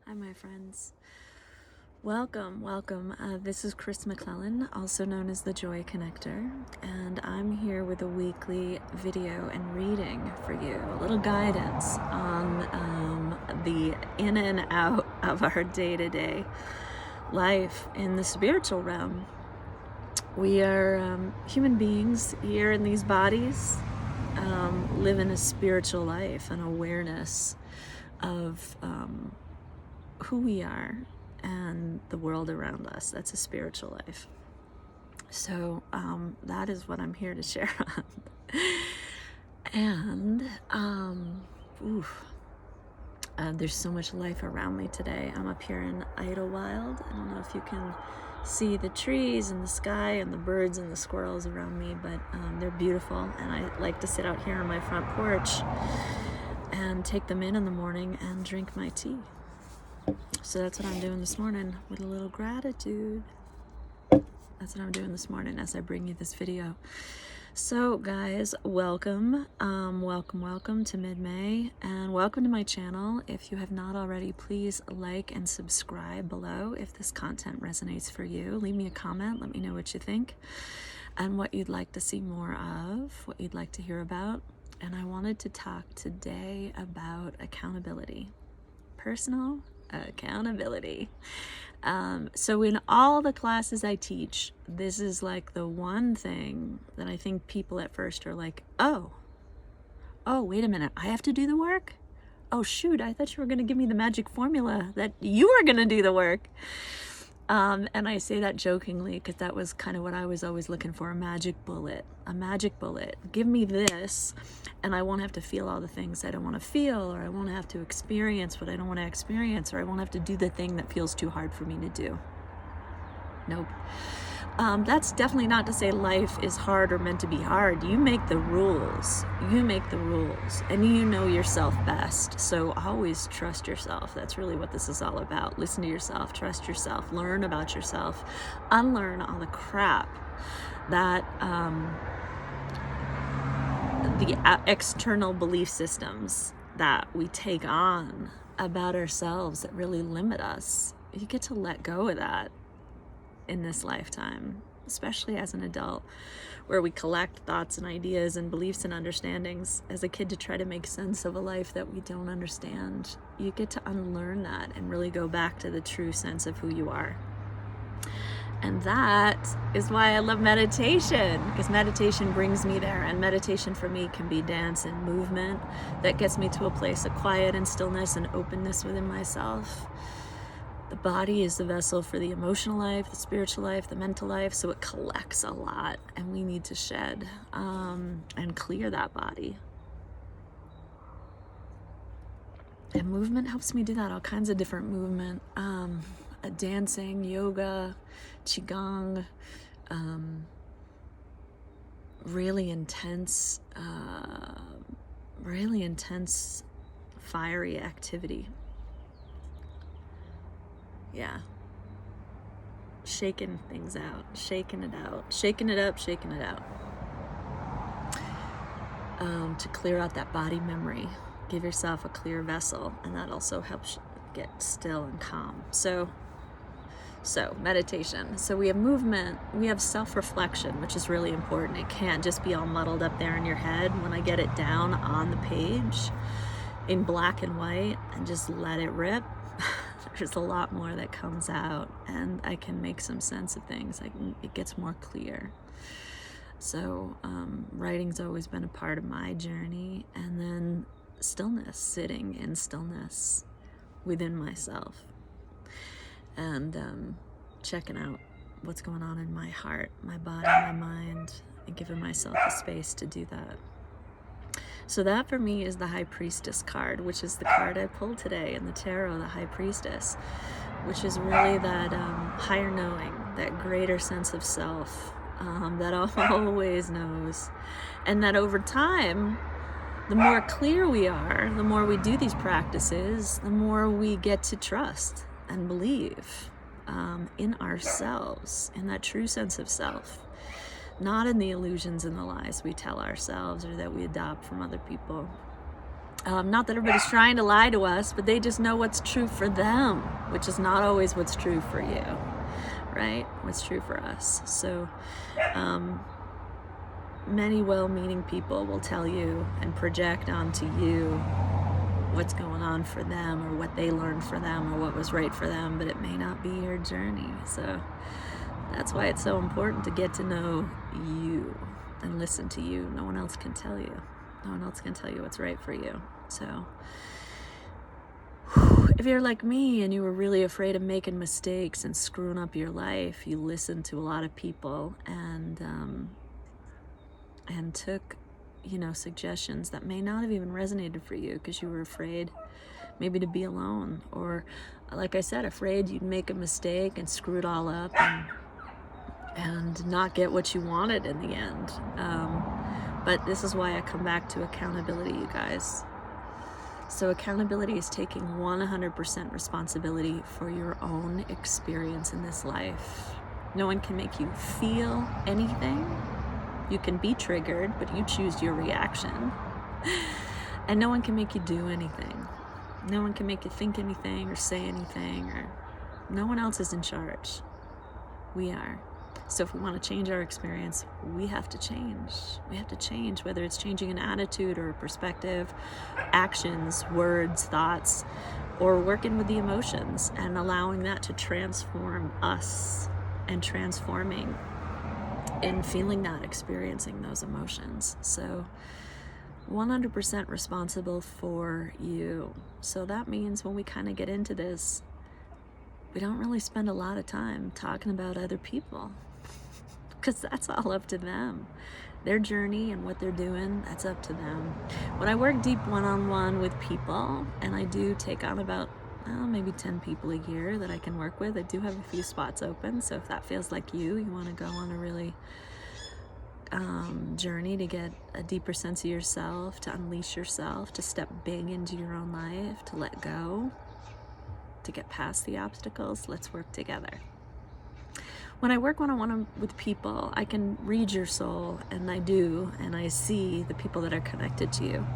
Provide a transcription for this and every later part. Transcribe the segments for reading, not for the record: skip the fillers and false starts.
Hi, my friends. Welcome. This is McClellan, also known as the JOYConnector, and I'm here with a weekly video and reading for you, a little guidance on the in and out of our day-to-day life in the spiritual realm. We are human beings here in these bodies, living a spiritual life, an awareness of who we are and the world around us. That's a spiritual life. So that is what I'm here to share on. And there's so much life around me today. I'm up here in Idlewild. I don't know if you can see the trees and the sky and the birds and the squirrels around me, but they're beautiful, and I like to sit out here on my front porch and take them in the morning and drink my tea. So that's what I'm doing this morning with a little gratitude. That's what I'm doing this morning as I bring you this video. So guys, welcome to mid-May, and welcome to my channel. If you have not already, please like and subscribe below if this content resonates for you. Leave me a comment, let me know what you think and what you'd like to see more of, what you'd like to hear about. And I wanted to talk today about accountability, personal accountability. So in all the classes I teach, this is like the one thing that I think people at first are like, oh, wait a minute, I have to do the work? Oh shoot, I thought you were going to give me the magic formula that you were going to do the work. And I say that jokingly because that was kind of what I was always looking for, a magic bullet. Give me this and I won't have to feel all the things I don't want to feel, or I won't have to experience what I don't want to experience, or I won't have to do the thing that feels too hard for me to do. Nope. That's definitely not to say life is hard or meant to be hard. You make the rules. And you know yourself best. So always trust yourself. That's really what this is all about. Listen to yourself, trust yourself, learn about yourself, unlearn all the crap that the external belief systems that we take on about ourselves that really limit us. You get to let go of that in this lifetime, especially as an adult, where we collect thoughts and ideas and beliefs and understandings as a kid to try to make sense of a life that we don't understand. You get to unlearn that and really go back to the true sense of who you are. And that is why I love meditation, because meditation brings me there. And meditation for me can be dance and movement that gets me to a place of quiet and stillness and openness within myself. The body is the vessel for the emotional life, the spiritual life, the mental life, so it collects a lot, and we need to shed and clear that body. And movement helps me do that, all kinds of different movement, dancing, yoga, qigong, really intense, fiery activity. Yeah. Shaking things out, shaking it up, shaking it out. To clear out that body memory. Give yourself a clear vessel, and that also helps get still and calm. So meditation. So we have movement, we have self-reflection, which is really important. It can't just be all muddled up there in your head. When I get it down on the page in black and white and just let it rip, there's a lot more that comes out, and I can make some sense of things. It gets more clear. So writing's always been a part of my journey, and then stillness, sitting in stillness within myself, and checking out what's going on in my heart, my body, my mind, and giving myself a space to do that. So that for me is the High Priestess card, which is the card I pulled today in the tarot, the High Priestess, which is really that higher knowing, that greater sense of self that always knows. And that over time, the more clear we are, the more we do these practices, the more we get to trust and believe in ourselves, in that true sense of self. Not in the illusions and the lies we tell ourselves or that we adopt from other people. Not that everybody's trying to lie to us, but they just know what's true for them, which is not always what's true for you, right? What's true for us. So many well-meaning people will tell you and project onto you what's going on for them, or what they learned for them, or what was right for them, but it may not be your journey. So that's why it's so important to get to know you and listen to you. No one else can tell you. No one else can tell you what's right for you. So if you're like me and you were really afraid of making mistakes and screwing up your life, you listened to a lot of people and took, suggestions that may not have even resonated for you because you were afraid maybe to be alone, or like I said, afraid you'd make a mistake and screw it all up and not get what you wanted in the end. But this is why I come back to accountability, you guys. So accountability is taking 100% responsibility for your own experience in this life. No one can make you feel anything. You can be triggered, but you choose your reaction. And no one can make you do anything. No one can make you think anything or say anything, or no one else is in charge. We are. So if we want to change our experience, we have to change. We have to change, whether it's changing an attitude or a perspective, actions, words, thoughts, or working with the emotions and allowing that to transform us and transforming and feeling that, experiencing those emotions. So 100% responsible for you. So that means when we kind of get into this, we don't really spend a lot of time talking about other people, because that's all up to them. Their journey and what they're doing, that's up to them. When I work deep one-on-one with people, and I do take on about maybe 10 people a year that I can work with, I do have a few spots open. So if that feels like you want to go on a really journey to get a deeper sense of yourself, to unleash yourself, to step big into your own life, to let go, to get past the obstacles, let's work together. When I work one-on-one with people, I can read your soul, and I do, and I see the people that are connected to you.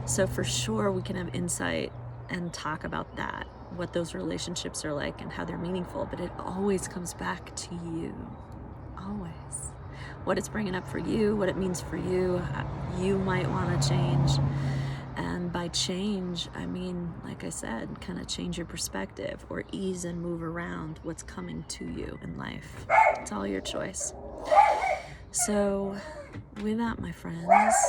So for sure we can have insight and talk about that, what those relationships are like and how they're meaningful, but it always comes back to you. Always. What it's bringing up for you, what it means for you, you might want to change. And by change, I mean, like I said, kind of change your perspective or ease and move around what's coming to you in life. It's all your choice. So with that, my friends,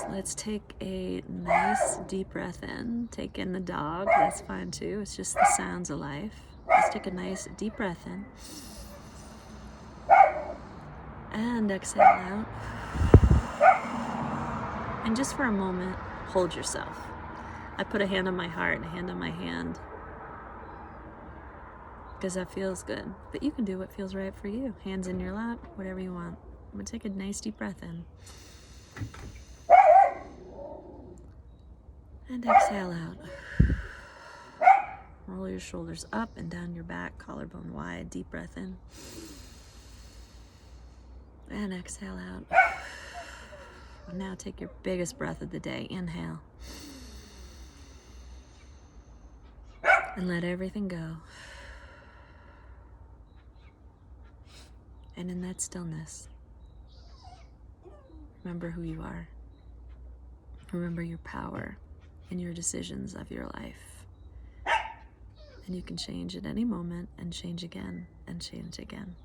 let's take a nice deep breath in. Take in the dog, that's fine too. It's just the sounds of life. Let's take a nice deep breath in. And exhale out. And just for a moment, hold yourself. I put a hand on my heart and a hand on my hand because that feels good. But you can do what feels right for you. Hands in your lap, whatever you want. I'm going to take a nice deep breath in. And exhale out. Roll your shoulders up and down your back, collarbone wide. Deep breath in. And exhale out. And now take your biggest breath of the day. Inhale. And let everything go. And in that stillness, remember who you are. Remember your power and your decisions of your life. And you can change at any moment and change again and change again.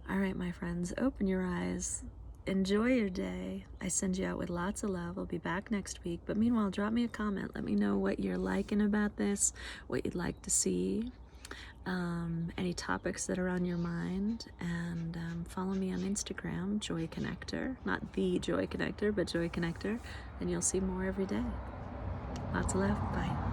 All right, my friends, open your eyes. Enjoy your day. I send you out with lots of love. I'll be back next week. But meanwhile, drop me a comment. Let me know what you're liking about this, what you'd like to see, any topics that are on your mind. And follow me on Instagram, JOYConnector. Not the JOYConnector, but JOYConnector. And you'll see more every day. Lots of love. Bye.